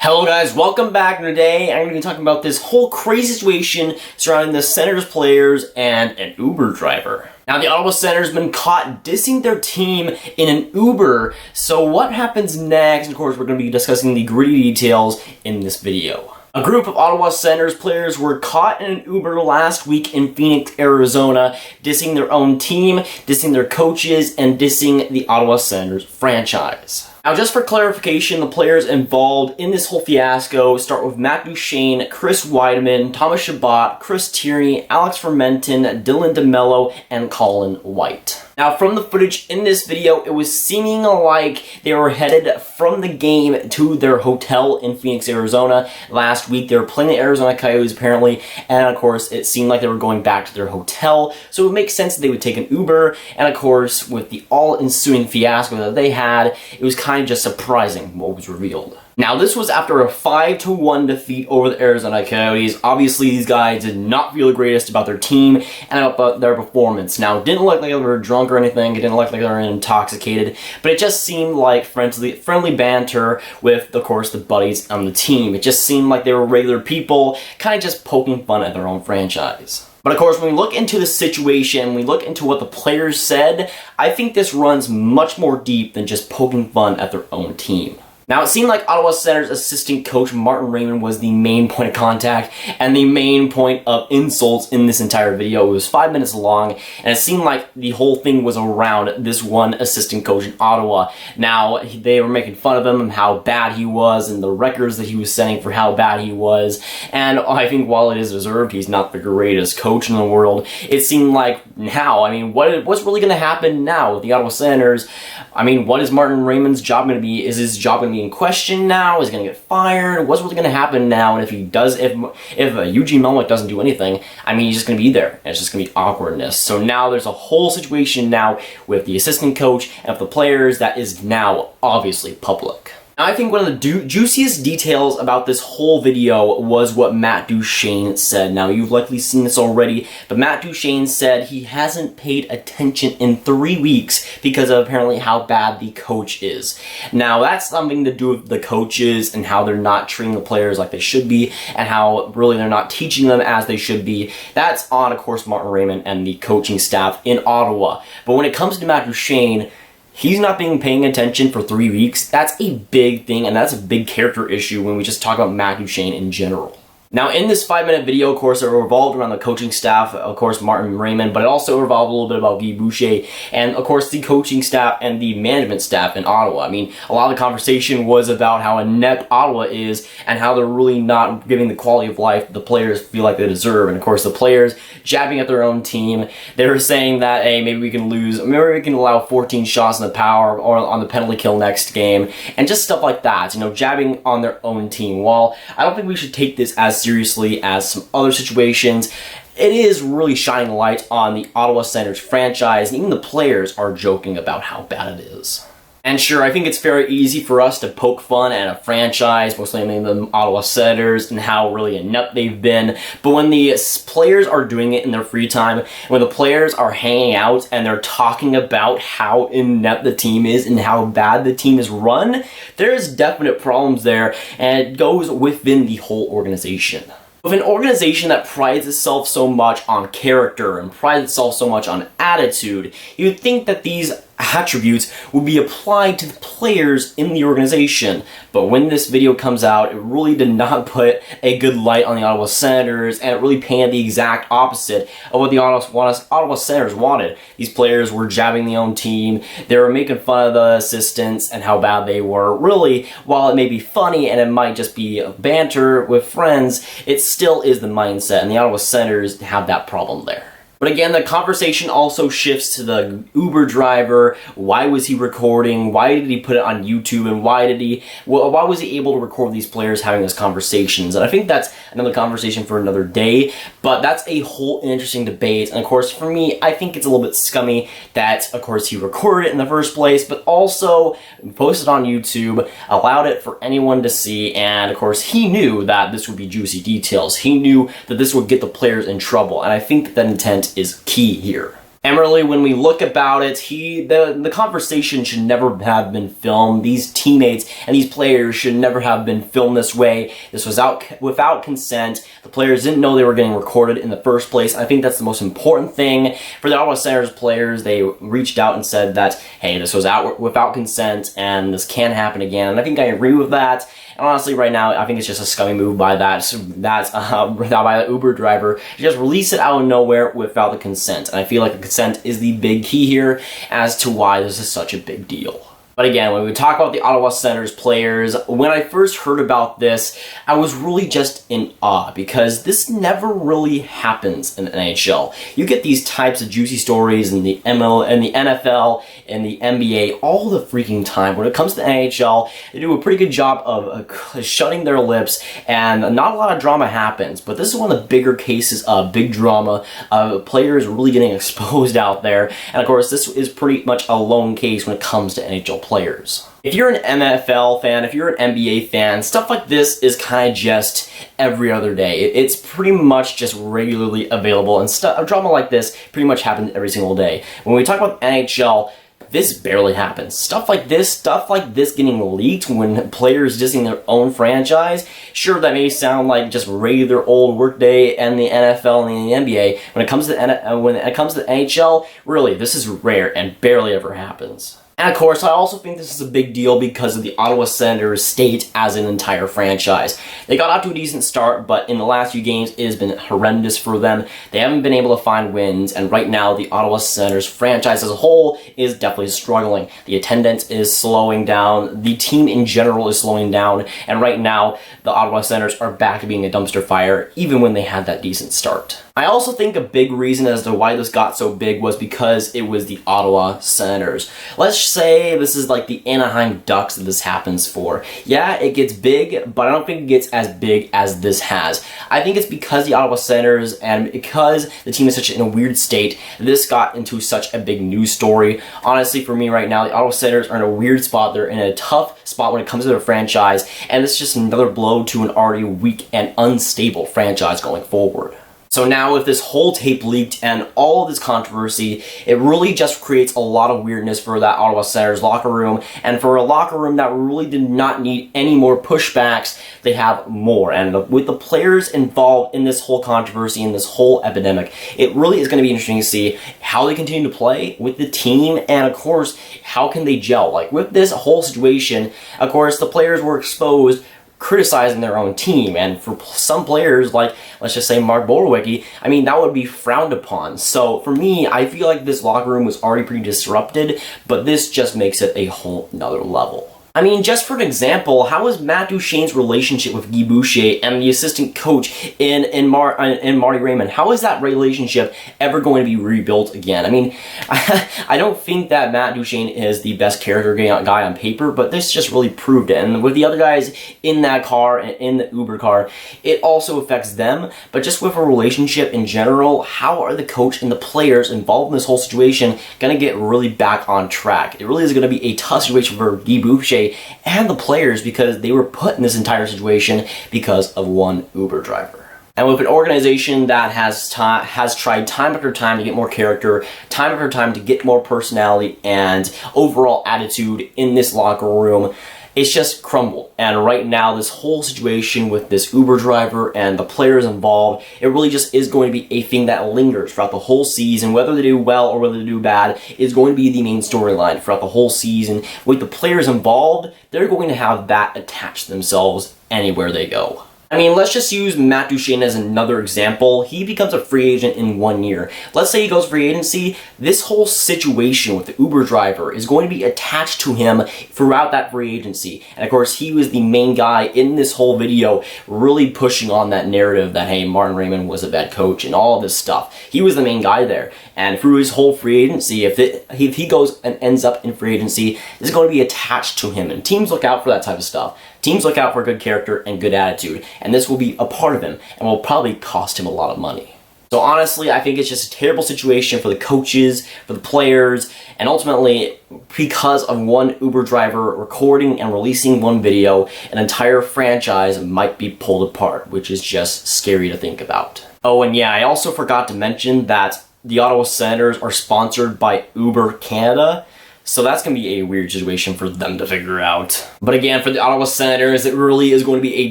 Hello guys, welcome back. Today I'm going to be talking about this whole crazy situation surrounding the Senators players and an Uber driver. Now the Ottawa Senators have been caught dissing their team in an Uber, so what happens next? And of course we're going to be discussing the gritty details in this video. A group of Ottawa Senators players were caught in an Uber last week in Phoenix, Arizona, dissing their own team, dissing their coaches, and dissing the Ottawa Senators franchise. Now, just for clarification, the players involved in this whole fiasco start with Matt Duchene, Chris Wideman, Thomas Chabot, Chris Tierney, Alex Fermenton, Dylan DeMello, and Colin White. Now, from the footage in this video, it was seeming like they were headed from the game to their hotel in Phoenix, Arizona. Last week, they were playing the Arizona Coyotes, apparently, and of course, it seemed like they were going back to their hotel, so it would make sense that they would take an Uber, and of course, with the all-ensuing fiasco that they had, it was kind of just surprising what was revealed. Now, this was after a 5-1 defeat over the Arizona Coyotes. Obviously, these guys did not feel the greatest about their team and about their performance. Now, it didn't look like they were drunk or anything. It didn't look like they were intoxicated. But it just seemed like friendly banter with, of course, the buddies on the team. It just seemed like they were regular people, kind of just poking fun at their own franchise. But of course, when we look into the situation, we look into what the players said, I think this runs much more deep than just poking fun at their own team. Now, it seemed like Ottawa Senators assistant coach Martin Raymond was the main point of contact and the main point of insults in this entire video. It was 5 minutes long, and it seemed like the whole thing was around this one assistant coach in Ottawa. Now, they were making fun of him and how bad he was and the records that he was setting for how bad he was. And I think while it is deserved, he's not the greatest coach in the world. It seemed like now, I mean, what's really going to happen now with the Ottawa Senators? I mean, what is Martin Raymond's job going to be? Is his job going to be in question now? Is he going to get fired? What's really going to happen now? And if he does, if Eugene Melnyk doesn't do anything, I mean, he's just going to be there, and it's just going to be awkwardness. So now there's a whole situation now with the assistant coach and with the players that is now obviously public. I think one of the juiciest details about this whole video was what Matt Duchene said. Now, you've likely seen this already, but Matt Duchene said he hasn't paid attention in 3 weeks because of apparently how bad the coach is. Now, that's something to do with the coaches and how they're not treating the players like they should be and how really they're not teaching them as they should be. That's on, of course, Martin Raymond and the coaching staff in Ottawa. But when it comes to Matt Duchene, he's not paying attention for 3 weeks. That's a big thing, and that's a big character issue when we just talk about Matt Duchene in general. Now, in this 5-minute video, of course, it revolved around the coaching staff, of course, Martin Raymond, but it also revolved a little bit about Guy Boucher and, of course, the coaching staff and the management staff in Ottawa. I mean, a lot of the conversation was about how inept Ottawa is and how they're really not giving the quality of life the players feel like they deserve. And, of course, the players jabbing at their own team, they were saying that, hey, maybe we can allow 14 shots in the power or on the penalty kill next game, and just stuff like that, you know, jabbing on their own team. While I don't think we should take this as seriously as some other situations, it is really shining light on the Ottawa Senators franchise, and even the players are joking about how bad it is. And sure, I think it's very easy for us to poke fun at a franchise, mostly the Ottawa Senators, and how really inept they've been. But when the players are doing it in their free time, when the players are hanging out and they're talking about how inept the team is and how bad the team is run, there's definite problems there, and it goes within the whole organization. With an organization that prides itself so much on character and prides itself so much on attitude, you'd think that these attributes would be applied to the players in the organization. But when this video comes out, it really did not put a good light on the Ottawa Senators, and it really painted the exact opposite of what the Ottawa Senators wanted. These players were jabbing their own team, they were making fun of the assistants and how bad they were. Really, while it may be funny and it might just be banter with friends, it still is the mindset, and the Ottawa Senators have that problem there. But again, the conversation also shifts to the Uber driver. Why was he recording? Why did he put it on YouTube? And why was he able to record these players having those conversations? And I think that's another conversation for another day, but that's a whole interesting debate. And of course, for me, I think it's a little bit scummy that, of course, he recorded it in the first place, but also posted on YouTube, allowed it for anyone to see, and of course, he knew that this would be juicy details. He knew that this would get the players in trouble, and I think that intent is key here. And really, when we look about it, the conversation should never have been filmed. These teammates and these players should never have been filmed this way. This was without consent. The players didn't know they were getting recorded in the first place. I think that's the most important thing. For the Ottawa Senators players, they reached out and said that, hey, this was without consent and this can't happen again. And I think I agree with that. And honestly, right now, I think it's just a scummy move by by the Uber driver to just release it out of nowhere without the consent. And I feel like the consent is the big key here as to why this is such a big deal. But again, when we talk about the Ottawa Senators players, when I first heard about this, I was really just in awe because this never really happens in the NHL. You get these types of juicy stories in the NFL, and the NBA all the freaking time. When it comes to the NHL, they do a pretty good job of shutting their lips, and not a lot of drama happens. But this is one of the bigger cases of big drama, of players really getting exposed out there. And of course, this is pretty much a lone case when it comes to NHL players. If you're an NFL fan, if you're an NBA fan, stuff like this is kind of just every other day. It's pretty much just regularly available, and drama like this pretty much happens every single day. When we talk about NHL, this barely happens. Stuff like this getting leaked when players dissing their own franchise, sure, that may sound like just regular old workday and the NFL and the NBA. When it comes to the NHL, really, this is rare and barely ever happens. And of course, I also think this is a big deal because of the Ottawa Senators state as an entire franchise. They got out to a decent start, but in the last few games, it has been horrendous for them. They haven't been able to find wins, and right now, the Ottawa Senators franchise as a whole is definitely struggling. The attendance is slowing down, the team in general is slowing down, and right now, the Ottawa Senators are back to being a dumpster fire, even when they had that decent start. I also think a big reason as to why this got so big was because it was the Ottawa Senators. Let's say this is like the Anaheim Ducks that this happens for. Yeah, it gets big, but I don't think it gets as big as this has. I think it's because the Ottawa Senators and because the team is such in a weird state, this got into such a big news story. Honestly, for me right now, the Ottawa Senators are in a weird spot. They're in a tough spot when it comes to their franchise, and it's just another blow to an already weak and unstable franchise going forward. So now with this whole tape leaked and all of this controversy, it really just creates a lot of weirdness for that Ottawa Senators locker room. And for a locker room that really did not need any more pushbacks, they have more. And with the players involved in this whole controversy, in this whole epidemic, it really is going to be interesting to see how they continue to play with the team, and of course, how can they gel. Like with this whole situation, of course, the players were exposed criticizing their own team, and for some players, like let's just say Mark Borowiecki, I mean, that would be frowned upon. So for me, I feel like this locker room was already pretty disrupted, but this just makes it a whole nother level. I mean, just for an example, how is Matt Duchene's relationship with Guy Boucher and the assistant coach in Marty Raymond? How is that relationship ever going to be rebuilt again? I mean, I don't think that Matt Duchene is the best character guy on paper, but this just really proved it. And with the other guys in that car, in the Uber car, it also affects them. But just with a relationship in general, how are the coach and the players involved in this whole situation going to get really back on track? It really is going to be a tough situation for Guy Boucher and the players because they were put in this entire situation because of one Uber driver. And with an organization that has tried time after time to get more character, time after time to get more personality and overall attitude in this locker room, it's just crumbled. And right now, this whole situation with this Uber driver and the players involved, it really just is going to be a thing that lingers throughout the whole season. Whether they do well or whether they do bad is going to be the main storyline throughout the whole season. With the players involved, they're going to have that attached to themselves anywhere they go. I mean, let's just use Matt Duchene as another example. He becomes a free agent in 1 year. Let's say he goes free agency. This whole situation with the Uber driver is going to be attached to him throughout that free agency. And of course, he was the main guy in this whole video, really pushing on that narrative that, hey, Martin Raymond was a bad coach and all of this stuff. He was the main guy there. And through his whole free agency, if he goes and ends up in free agency, this is going to be attached to him. And teams look out for that type of stuff. Teams look out for good character and good attitude, and this will be a part of him and will probably cost him a lot of money. So honestly, I think it's just a terrible situation for the coaches, for the players, and ultimately, because of one Uber driver recording and releasing one video, an entire franchise might be pulled apart, which is just scary to think about. Oh, and yeah, I also forgot to mention that the Ottawa Senators are sponsored by Uber Canada. So that's going to be a weird situation for them to figure out. But again, for the Ottawa Senators, it really is going to be a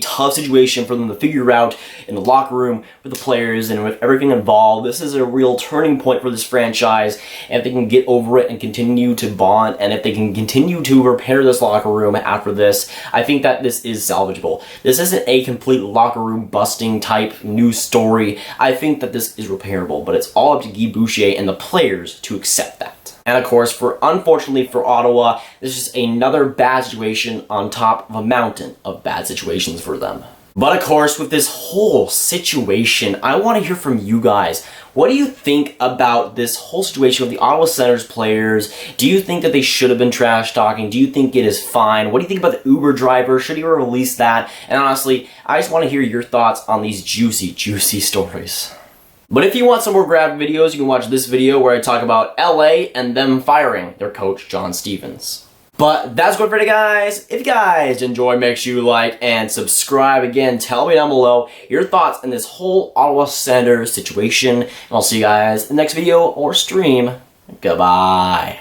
tough situation for them to figure out in the locker room with the players and with everything involved. This is a real turning point for this franchise. And if they can get over it and continue to bond, and if they can continue to repair this locker room after this, I think that this is salvageable. This isn't a complete locker room busting type news story. I think that this is repairable, but it's all up to Guy Boucher and the players to accept that. And of course, unfortunately for Ottawa, this is just another bad situation on top of a mountain of bad situations for them. But of course, with this whole situation, I want to hear from you guys. What do you think about this whole situation with the Ottawa Senators players? Do you think that they should have been trash talking? Do you think it is fine? What do you think about the Uber driver? Should he release that? And honestly, I just want to hear your thoughts on these juicy, juicy stories. But if you want some more Graviteh videos, you can watch this video where I talk about LA and them firing their coach, John Stevens. But that's good for today, guys. If you guys enjoy, make sure you like and subscribe. Again, tell me down below your thoughts on this whole Ottawa Senators situation. And I'll see you guys in the next video or stream. Goodbye.